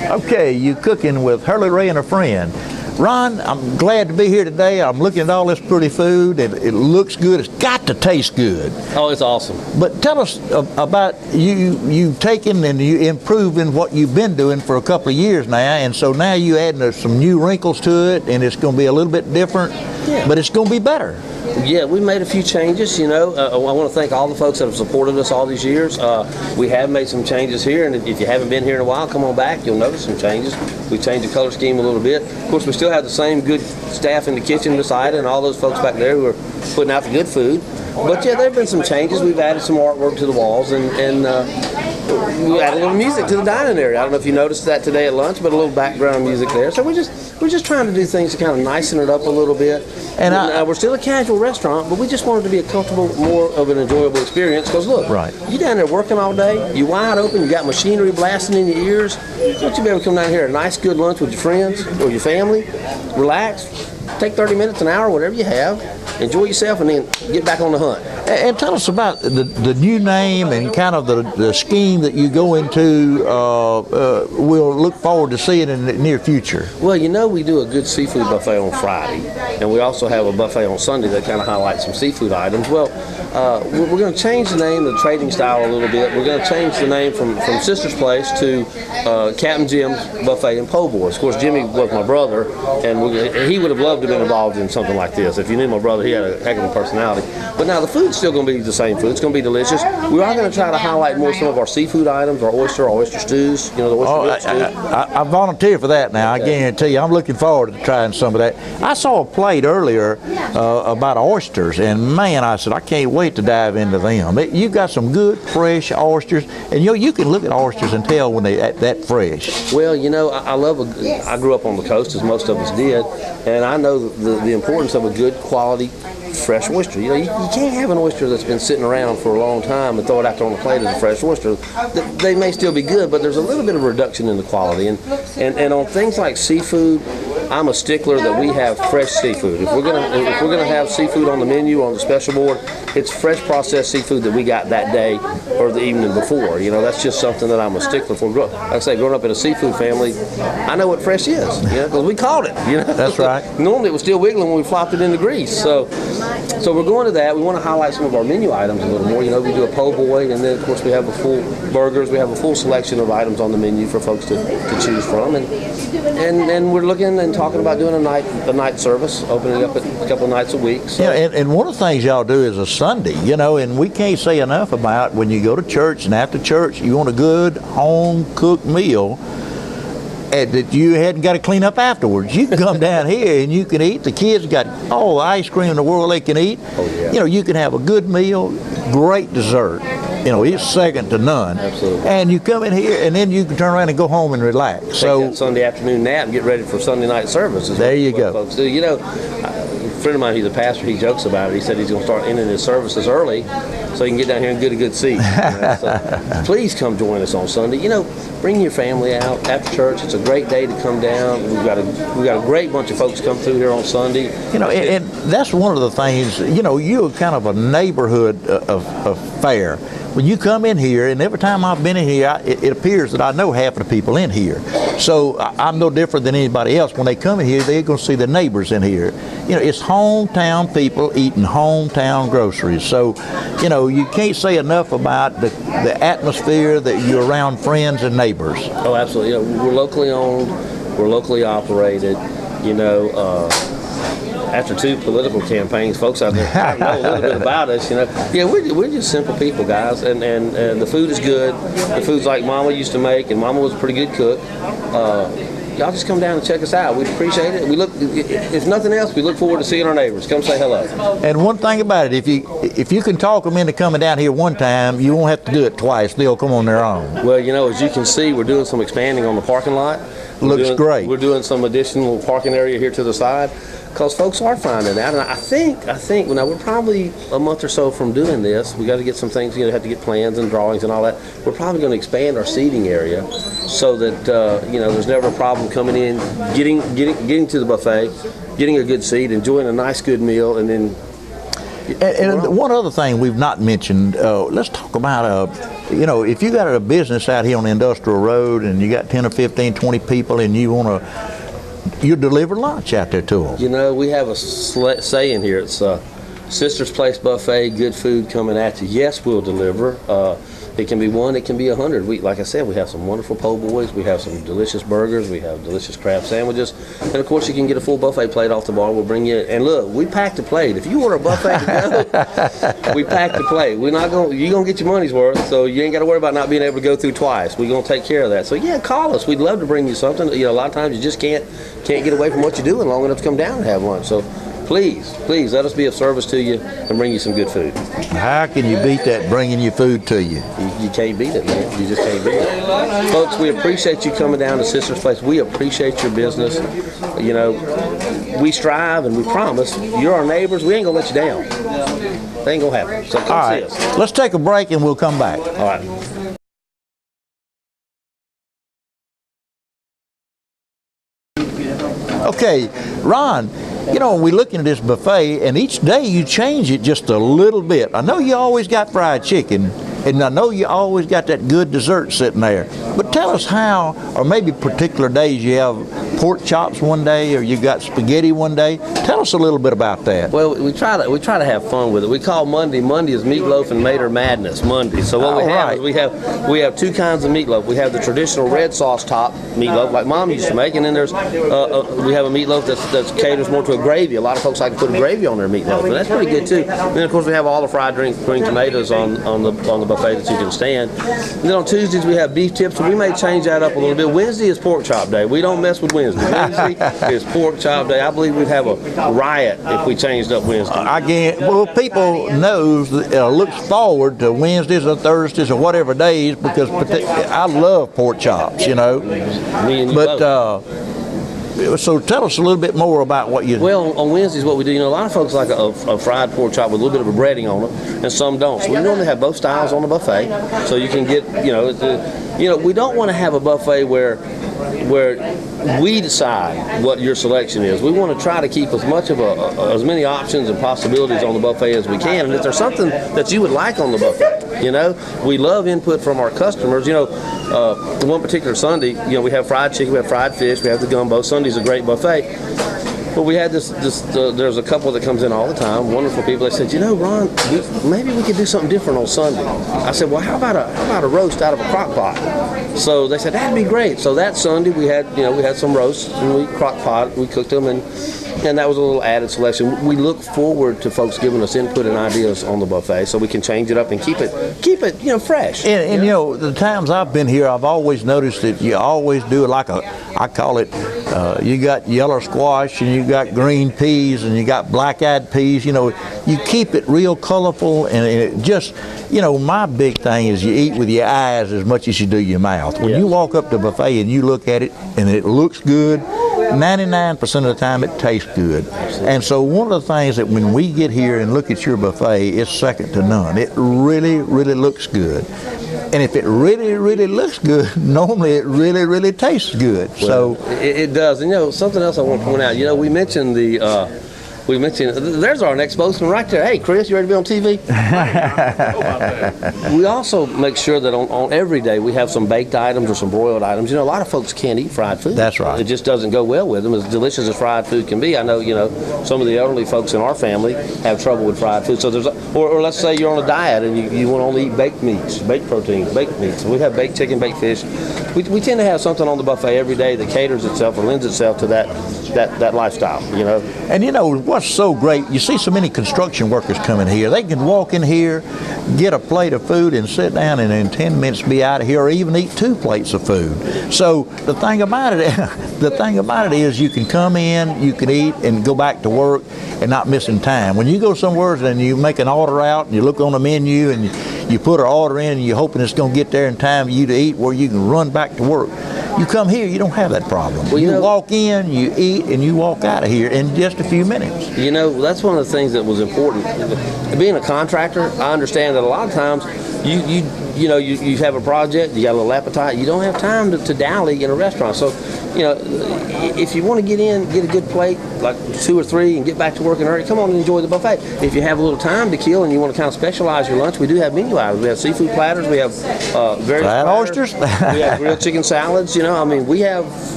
Okay, you cooking with Hurley Ray and a friend. Ron, I'm glad to be here today. I'm looking at all this pretty food. It looks good. It's got to taste good. Oh, it's awesome. But tell us about you taking and you improving what you've been doing for a couple of years now, and so now you adding some new wrinkles to it, and it's going to be a little bit different, but it's going to be better. Yeah, we made a few changes, I want to thank all the folks that have supported us all these years. We have made some changes here, and if you haven't been here in a while, come on back. You'll notice some changes. We changed the color scheme a little bit. Of course, we still have the same good staff in the kitchen beside and all those folks back there who are putting out the good food. But yeah, there have been some changes. We've added some artwork to the walls, and we added a little music to the dining area. I don't know if you noticed that today at lunch, but a little background music there. So we're just trying to do things to kind of nicen it up a little bit. And we're still a casual restaurant, but we just wanted to be a comfortable, more of an enjoyable experience. Because look, you down there working all day, you wide open, you got machinery blasting in your ears. Don't you be able to come down here, a nice good lunch with your friends or your family, relax, take 30 minutes, an hour, whatever you have, enjoy yourself, and then get back on the hunt. And tell us about the new name and kind of the scheme that you go into. We'll look forward to seeing in the near future. Well, we do a good seafood buffet on Friday, and we also have a buffet on Sunday that kind of highlights some seafood items. Well, we're going to change the name, the trading style a little bit. We're going to change the name from Sister's Place to Captain Jim's Buffet and Po' Boys. Of course, Jimmy was my brother, and he would have loved to have been involved in something like this. If you knew my brother, he had a heck of a personality. But now the food's still going to be the same food. It's going to be delicious. We are going to try to highlight more some of our seafood items, our oyster stews. The oyster stew. I volunteer for that now. I guarantee you. I'm looking forward to trying some of that. I saw a plate earlier about oysters, and man, I said I can't wait to dive into them. You've got some good fresh oysters, and you can look at oysters and tell when they're that fresh. Well, I grew up on the coast, as most of us did, and I know the importance of a good quality fresh oyster. You can't have an oyster that's been sitting around for a long time and throw it out there on the plate as a fresh oyster. They may still be good, but there's a little bit of reduction in the quality. And on things like seafood, I'm a stickler that we have fresh seafood. If we're gonna have seafood on the menu on the special board, it's fresh processed seafood that we got that day or the evening before. That's just something that I'm a stickler for. Like I say, growing up in a seafood family, I know what fresh is. Because we caught it. That's right. Normally it was still wiggling when we flopped it in the grease. So we're going to that. We want to highlight some of our menu items a little more. We do a po' boy, and then of course we have a full burgers. We have a full selection of items on the menu for folks to choose from, and we're looking and talking about doing a night service, opening up a couple of nights a week. So. Yeah, and one of the things y'all do is a Sunday, and we can't say enough about when you go to church and after church you want a good home cooked meal. That you hadn't got to clean up afterwards. You can come down here and you can eat. The kids got all the ice cream in the world they can eat. Oh, yeah. You can have a good meal, great dessert. It's second to none. Absolutely. And you come in here and then you can turn around and go home and relax. Take that Sunday afternoon nap and get ready for Sunday night service. There you go. Folks do. A friend of mine, he's a pastor, he jokes about it. He said he's going to start ending his services early so he can get down here and get a good seat. So please come join us on Sunday. Bring your family out after church. It's a great day to come down. We've got a great bunch of folks come through here on Sunday. And that's one of the things, you're kind of a neighborhood affair. When you come in here, and every time I've been in here, it appears that I know half of the people in here. So I'm no different than anybody else. When they come in here, they're going to see the neighbors in here. It's hometown people eating hometown groceries. So, you can't say enough about the atmosphere that you're around friends and neighbors. Oh, absolutely. We're locally owned. We're locally operated. After 2 political campaigns, folks out there know a little bit about us. We're just simple people, guys, and the food is good. The food's like Mama used to make, and Mama was a pretty good cook. Y'all just come down and check us out. We appreciate it. If nothing else, we look forward to seeing our neighbors. Come say hello. And one thing about it, if you can talk them into coming down here one time, you won't have to do it twice. They'll come on their own. Well, as you can see, we're doing some expanding on the parking lot. Looks great. We're doing some additional parking area here to the side because folks are finding out. And I think now we're probably a month or so from doing this. We got to get some things. Have to get plans and drawings and all that. We're probably going to expand our seating area so that there's never a problem coming in, getting to the buffet, getting a good seat, enjoying a nice good meal, and then. And one other thing we've not mentioned. Let's talk about you know, if you got a business out here on the industrial road and you got 10 or 15, 20 people and you want to, you deliver lunch out there to them. You know, we have a saying here. It's Sister's Place Buffet, good food coming at you. Yes, we'll deliver. It can be 1, it can be 100. Like I said, we have some wonderful po' boys. We have some delicious burgers. We have delicious crab sandwiches. And of course, you can get a full buffet plate off the bar. We'll bring you, and look, we pack the plate. If you order a buffet to go, we pack the plate. We're not going, you're going to get your money's worth, so you ain't got to worry about not being able to go through twice. We're going to take care of that. So yeah, call us. We'd love to bring you something. You know, a lot of times you just can't get away from what you're doing long enough to come down and have lunch. So please let us be of service to you and bring you some good food. How can you beat that, bringing your food to you? You can't beat it, man. You just can't beat it. Folks, we appreciate you coming down to Sister's Place. We appreciate your business. You know, we strive and we promise. You're our neighbors. We ain't going to let you down. They ain't going to happen. So come see us. Let's take a break and we'll come back. All right. Okay, Ron, you know, we're looking at this buffet, and each day you change it just a little bit. I know you always got fried chicken, and I know you always got that good dessert sitting there. But tell us how, or maybe particular days you have pork chops one day, or you got spaghetti one day. Tell us a little bit about that. Well, we try to have fun with it. We call Monday is meatloaf and Mater Madness Monday. So what we have is we have 2 kinds of meatloaf. We have the traditional red sauce top meatloaf like Mom used to make, and then there's we have a meatloaf that caters more to a gravy. A lot of folks like to put gravy on their meatloaf, and that's pretty good too. And then of course we have all the fried green tomatoes on the buffet that you can stand. And then on Tuesdays we have beef tips, so we may change that up a little bit. Wednesday is pork chop day. We don't mess with Wednesday. Wednesday is pork chop day. I believe we'd have a riot if we changed up Wednesday. Well, people knows looks forward to Wednesdays or Thursdays or whatever days, because I love pork chops, you know. Me and you both. So tell us a little bit more about what you... Well, on Wednesdays what we do, you know, a lot of folks like a fried pork chop with a little bit of a breading on it, and some don't. So we normally have both styles on the buffet, so you can get, you know, we don't want to have a buffet where we decide what your selection is. We want to try to keep as many options and possibilities on the buffet as we can. And if there's something that you would like on the buffet, you know, we love input from our customers. You know, one particular Sunday, you know, we have fried chicken, we have fried fish, we have the gumbo. Sunday's a great buffet. But we had there's a couple that comes in all the time, wonderful people. They said, you know, Ron, maybe we could do something different on Sunday. I said, well, how about a roast out of a crock pot? So they said, that'd be great. So that Sunday we had some roasts, and we cooked them, and that was a little added selection. We look forward to folks giving us input and ideas on the buffet, so we can change it up and keep it, you know, fresh. And you know, the times I've been here, I've always noticed that you always do it like I call it, you got yellow squash, and you got green peas, and you got black-eyed peas. You know, you keep it real colorful, and it just, you know, my big thing is you eat with your eyes as much as you do your mouth. When you walk up to the buffet and you look at it and it looks good, 99% of the time it tastes good. And so one of the things that when we get here and look at your buffet, it's second to none. It really, really looks good. And if it really, really looks good, normally it really, really tastes good. Well, so it does. And you know, something else I want to point out. You know, we mentioned there's our next spokesman right there. Hey, Chris, you ready to be on TV? We also make sure that on every day we have some baked items or some broiled items. You know, a lot of folks can't eat fried food. That's right. It just doesn't go well with them, as delicious as fried food can be. I know, you know, some of the elderly folks in our family have trouble with fried food. So or let's say you're on a diet and you want to only eat baked meats, baked proteins, baked meats. So we have baked chicken, baked fish. We tend to have something on the buffet every day that caters itself or lends itself to that lifestyle, you know. And you know what's so great, you see so many construction workers coming here. They can walk in here, get a plate of food, and sit down, and in 10 minutes be out of here, or even eat 2 plates of food. So the thing about it is you can come in, you can eat, and go back to work and not missing time. When you go somewhere and you make an order out and you look on the menu and you put an order in and you're hoping it's going to get there in time for you to eat where you can run back to work. You come here, you don't have that problem. Well, you walk in, you eat, and you walk out of here in just a few minutes. You know, that's one of the things that was important. Being a contractor, I understand that a lot of times you have a project, you got a little appetite, you don't have time to dally in a restaurant. So you know, if you want to get in, get a good plate, like 2 or 3, and get back to work in a hurry, come on and enjoy the buffet. If you have a little time to kill and you want to kind of specialize your lunch, we do have menu items. We have seafood platters. We have various fried platters. oysters. We have grilled chicken salads. You know, I mean, we have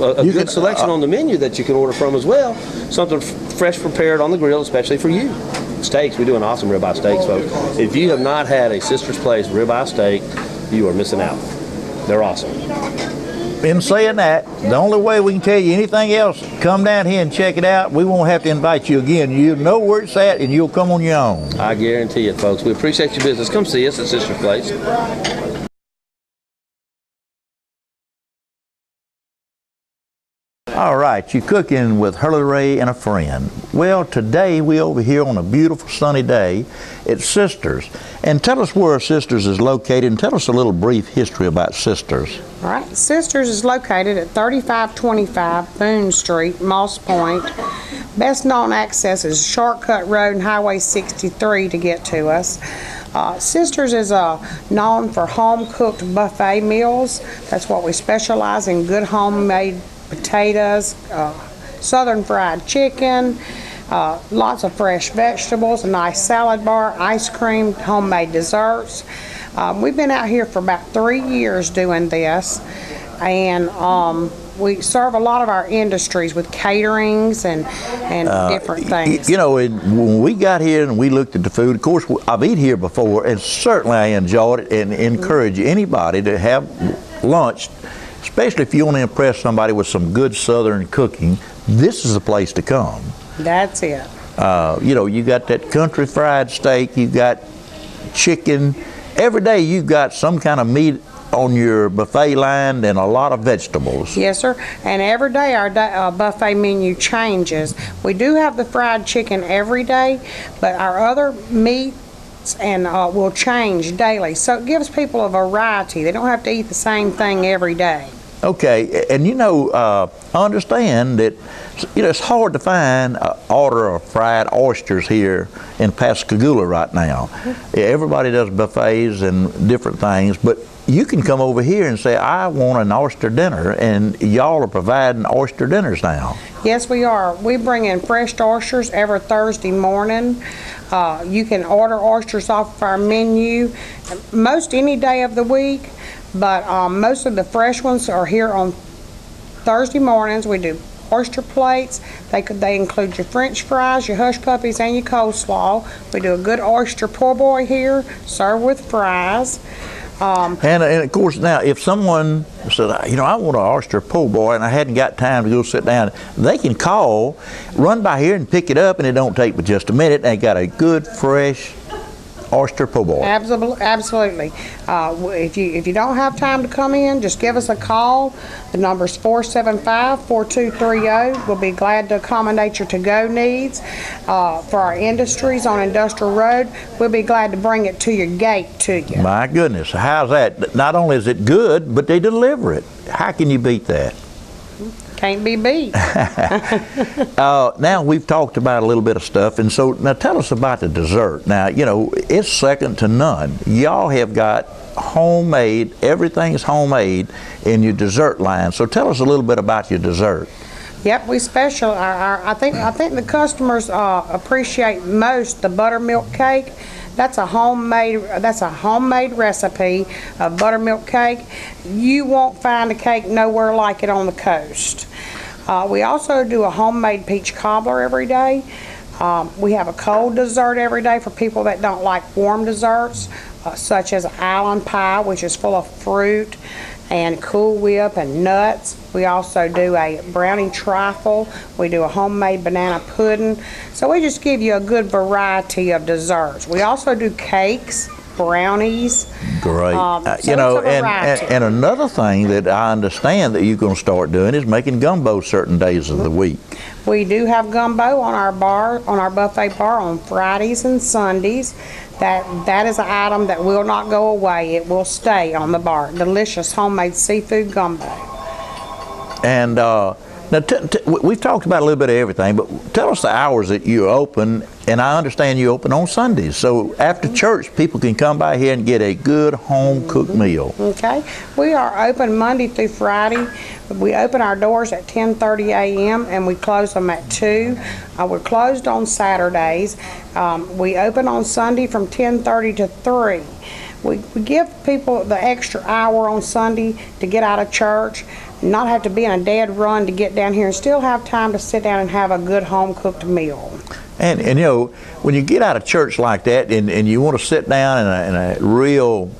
a good selection on the menu that you can order from as well. Something fresh prepared on the grill, especially for you. Steaks, we do an awesome ribeye steaks, folks. If you have not had a Sister's Place ribeye steak, you are missing out. They're awesome. In saying that, the only way we can tell you anything else, come down here and check it out. We won't have to invite you again. You know where it's at, and you'll come on your own. I guarantee it, folks. We appreciate your business. Come see us at Sister's Place. All right, you're cooking with Hurley Ray and a friend. Well, today we over here on a beautiful sunny day at Sisters. And tell us where Sisters is located, and tell us a little brief history about Sisters. All right, Sisters is located at 3525 Boone Street, Moss Point. Best known access is Shortcut Road and Highway 63 to get to us. Sisters is known for home-cooked buffet meals. That's what we specialize in, good homemade potatoes, southern fried chicken, lots of fresh vegetables, a nice salad bar, ice cream, homemade desserts. We've been out here for about 3 years doing this, and we serve a lot of our industries with caterings and different things. You know, when we got here and we looked at the food, of course, I've eaten here before, and certainly I enjoyed it, and encourage anybody to have lunch, especially if you want to impress somebody with some good Southern cooking. This is the place to come. That's it. You know, you got that country fried steak, you got chicken. Every day you've got some kind of meat on your buffet line and a lot of vegetables. Yes, sir. And every day our buffet menu changes. We do have the fried chicken every day, but our other meats and will change daily. So it gives people a variety. They don't have to eat the same thing every day. Okay, and you know, understand that, you know, it's hard to find an order of fried oysters here in Pascagoula right now. Everybody does buffets and different things, but you can come over here and say, I want an oyster dinner, and y'all are providing oyster dinners now. Yes, we are. We bring in fresh oysters every Thursday morning. You can order oysters off of our menu most any day of the week, but most of the fresh ones are here on Thursday mornings. We do oyster plates. They include your French fries, your hush puppies, and your coleslaw. We do a good oyster po' boy here, served with fries. And of course, now if someone said, you know, I want an oyster po' boy and I hadn't got time to go sit down, they can call, run by here and pick it up, and it don't take but just a minute. They got a good fresh oyster po' boy. Absolutely. If you don't have time to come in, just give us a call. The number's 475-4230. We'll be glad to accommodate your to-go needs. For our industries on Industrial Road, we'll be glad to bring it to your gate to you. My goodness, how's that? Not only is it good, but they deliver it. How can you beat that? Can't be beat. Now we've talked about a little bit of stuff, and so now tell us about the dessert. Now, you know, it's second to none. Y'all have got homemade, everything's homemade in your dessert line. So tell us a little bit about your dessert. Yep, we special. I think the customers appreciate most the buttermilk cake. That's a homemade recipe of buttermilk cake. You won't find a cake nowhere like it on the coast. We also do a homemade peach cobbler every day. We have a cold dessert every day for people that don't like warm desserts, such as island pie, which is full of fruit and Cool Whip and nuts. We also do a brownie trifle. We do a homemade banana pudding. So we just give you a good variety of desserts. We also do cakes, brownies. Great. So you know, it's a variety. and another thing that I understand that you're going to start doing is making gumbo certain days of the week. We do have gumbo on our buffet bar on Fridays and Sundays. That is an item that will not go away. It will stay on the bar. Delicious homemade seafood gumbo. And now Now, we've talked about a little bit of everything, but tell us the hours that you open, and I understand you open on Sundays. So after church, people can come by here and get a good home-cooked meal. Okay. We are open Monday through Friday. We open our doors at 10:30 a.m. and we close them at 2. We're closed on Saturdays. We open on Sunday from 10:30 to 3. We give people the extra hour on Sunday to get out of church, not have to be in a dead run to get down here, and still have time to sit down and have a good home-cooked meal. And you know, when you get out of church like that and you want to sit down in a real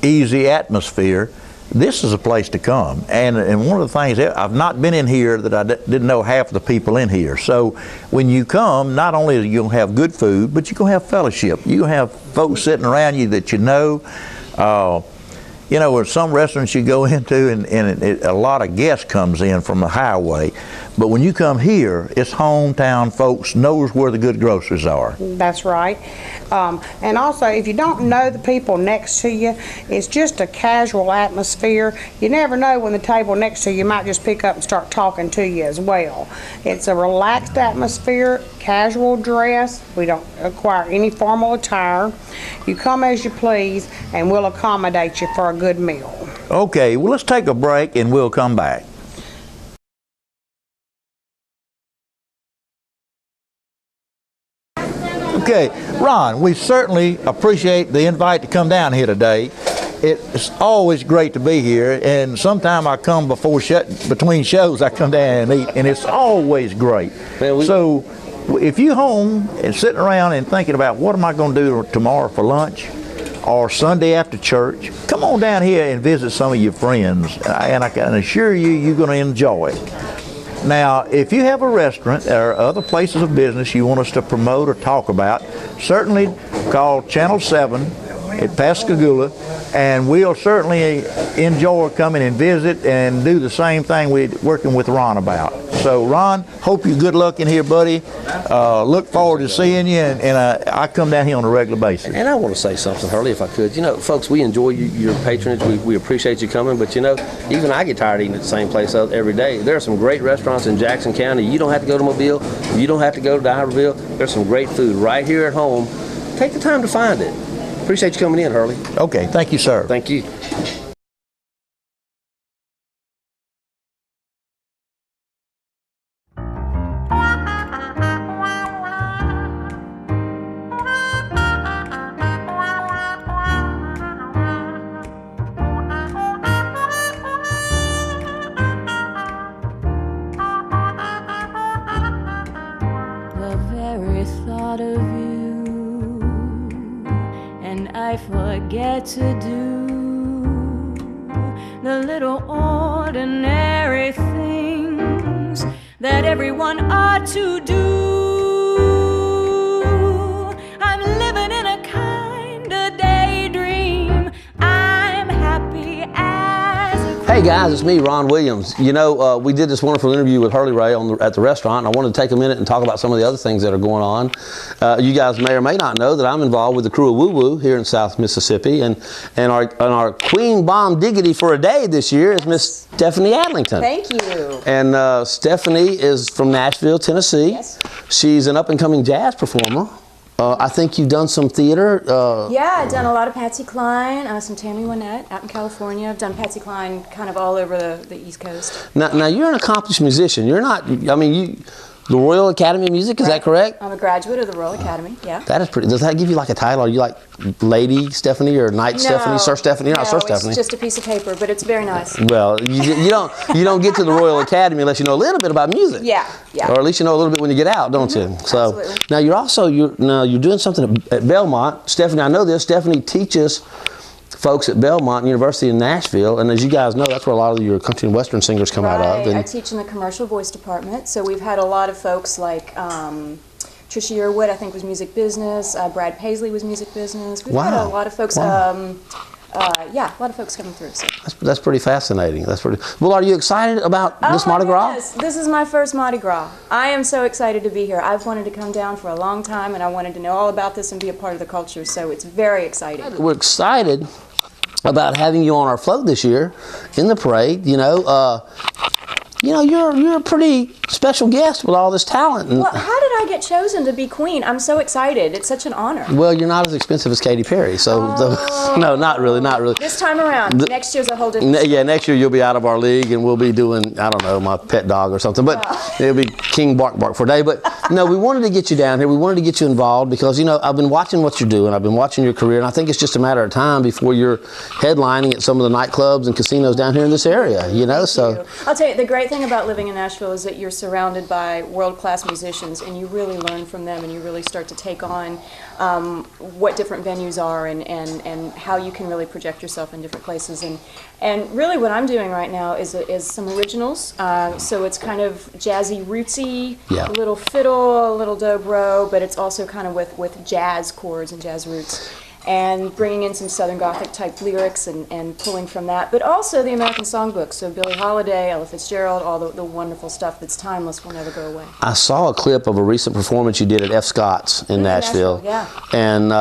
easy atmosphere, this is a place to come. And one of the things, I've not been in here that I didn't know half of the people in here. So when you come, not only are you going to have good food, but you're going to have fellowship. You're going to have folks sitting around you that you know. You know, there's some restaurants you go into and a lot of guests comes in from the highway. But when you come here, it's hometown folks, knows where the good groceries are. That's right. And also, if you don't know the people next to you, it's just a casual atmosphere. You never know when the table next to you might just pick up and start talking to you as well. It's a relaxed atmosphere, casual dress. We don't require any formal attire. You come as you please, and we'll accommodate you for a good meal. Okay, well, let's take a break and we'll come back. Okay, Ron, we certainly appreciate the invite to come down here today. It's always great to be here, and sometime I come between shows, I come down and eat, and it's always great. So if you're home and sitting around and thinking about what am I going to do tomorrow for lunch or Sunday after church, come on down here and visit some of your friends, and I can assure you, you're going to enjoy it. Now, if you have a restaurant or other places of business you want us to promote or talk about, certainly call Channel 7 at Pascagoula, and we'll certainly enjoy coming and visit and do the same thing we're working with Ron about. So, Ron, hope you good luck in here, buddy. Look forward to seeing you, and I come down here on a regular basis. And I want to say something, Hurley, if I could. You know, folks, we enjoy your patronage. We appreciate you coming, but you know, even I get tired of eating at the same place every day. There are some great restaurants in Jackson County. You don't have to go to Mobile. You don't have to go to Iberville. There's some great food right here at home. Take the time to find it. Appreciate you coming in, Hurley. Okay, thank you, sir. Thank you. The very thought of you, and I forget to do the little ordinary things that everyone ought to do. I'm living in a kind of daydream. I'm happy as a Hey guys, it's me, Ron Williams. You know, we did this wonderful interview with Hurley Ray at the restaurant, and I wanted to take a minute and talk about some of the other things that are going on. You guys may or may not know that I'm involved with the crew of Woo Woo here in South Mississippi, and our Queen Bomb Diggity for a day this year is Miss Stephanie Adlington. Thank you. And Stephanie is from Nashville, Tennessee. Yes. She's an up-and-coming jazz performer. I think you've done some theater. Yeah, I've done a lot of Patsy Cline, some Tammy Wynette out in California. I've done Patsy Cline kind of all over the East Coast. Now you're an accomplished musician. You're not, I mean, the Royal Academy of Music, is that correct? I'm a graduate of the Royal Academy, yeah. That is pretty, does that give you like a title? Are you like Lady Stephanie or Knight Stephanie, Sir Stephanie? You're not Sir Stephanie. It's just a piece of paper, but it's very nice. Well, you don't get to the Royal Academy unless you know a little bit about music. Yeah, yeah. Or at least you know a little bit when you get out, don't you? So absolutely. now you're doing something at Belmont. Stephanie, I know this. Stephanie teaches folks at Belmont University in Nashville, and as you guys know, that's where a lot of your country and western singers come out of. And I teach in the commercial voice department, so we've had a lot of folks like Trisha Yearwood, I think, was music business. Brad Paisley was music business. We've had a lot of folks. Wow. Yeah, a lot of folks coming through. So. That's pretty fascinating. That's pretty. Well, are you excited about this Mardi Gras? Goodness. This is my first Mardi Gras. I am so excited to be here. I've wanted to come down for a long time, and I wanted to know all about this and be a part of the culture. So it's very exciting. We're excited about having you on our float this year in the parade. You know, you know, you're a pretty special guest with all this talent. And, Well, how did I get chosen to be queen? I'm so excited. It's such an honor. well, you're not as expensive as Katy Perry, so no, not really. This time around, next year's a whole different story. Yeah, next year you'll be out of our league, and we'll be doing, I don't know, my pet dog or something. But it'll be King Bark Bark for a day. But no, we wanted to get you down here. We wanted to get you involved because, you know, I've been watching what you're doing. I've been watching your career, and I think it's just a matter of time before you're headlining at some of the nightclubs and casinos down here in this area. You know, so I'll tell you, the great thing about living in Nashville is that you're surrounded by world-class musicians, and you really learn from them, and you really start to take on what different venues are and how you can really project yourself in different places. And really what I'm doing right now is some originals. So it's kind of jazzy, rootsy, a little fiddle, a little dobro, but it's also kind of with jazz chords and jazz roots. And bringing in some Southern Gothic type lyrics and pulling from that, but also the American Songbook. So Billie Holiday, Ella Fitzgerald, all the wonderful stuff that's timeless will never go away. I saw a clip of a recent performance you did at F. Scott's in Nashville. Yeah. And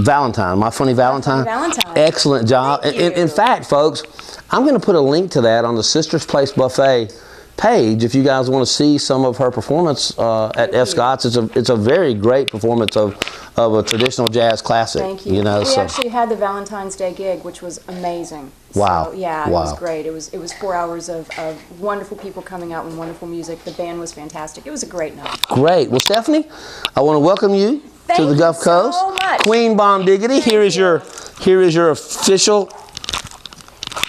Valentine, My Funny Valentine. Valentine. Excellent job. Thank you. In fact, folks, I'm going to put a link to that on the Sisters Place Buffet page if you guys want to see some of her performance at F. Scott's. It's a very great performance of a traditional jazz classic. Thank you. You know, we actually had the Valentine's Day gig, which was amazing. Wow. So, yeah, Wow. it was great. It was 4 hours of wonderful people coming out with wonderful music. The band was fantastic. It was a great night. Great. Well, Stephanie, I want to welcome you to the Gulf Coast. Thank you so much. Queen Bomb Diggity. Here is your official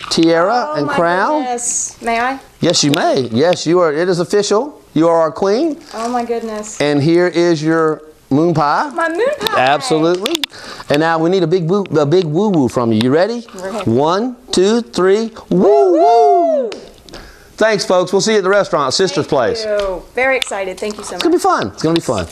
tiara and crown. Goodness. May I? Yes, you may. Yes, you are. It is official. You are our queen. Oh my goodness. And here is your moon pie. My moon pie. Absolutely. And now we need a big woo woo from you. You ready? We're ready. 1, 2, 3. Woo woo. Thanks, folks. We'll see you at the restaurant, Sisters Place. Thank you. Very excited. Thank you so much. It's gonna be fun. It's gonna be fun.